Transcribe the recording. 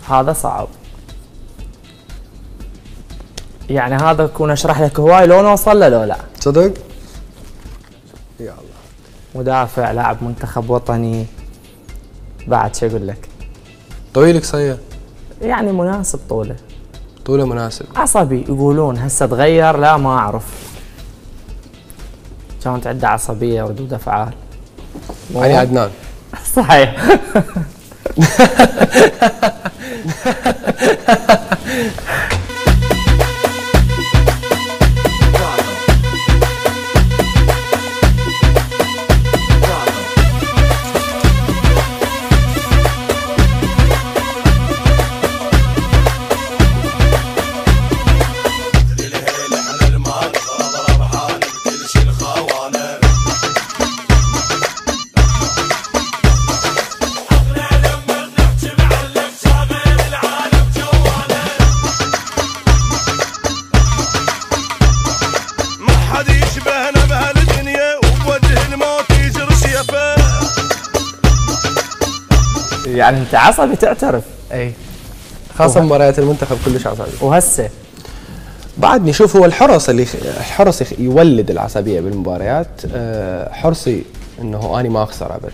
هذا صعب. يعني هذا اكون اشرح لك هواي لو نوصل له لو لا. صدق؟ يا الله. مدافع، لاعب منتخب وطني. بعد شو اقول لك؟ طويل قصير؟ يعني مناسب طوله. طوله مناسب. عصبي يقولون، هسه تغير لا ما اعرف. كانت عنده عصبيه وردود افعال. علي عدنان. صحيح. يعني انت عصبي تعترف. اي خاصة مباريات المنتخب كلش عصبي. وهسه بعدني شوف، هو الحرص يولد العصبية بالمباريات. حرصي انه اني ما اخسر ابد.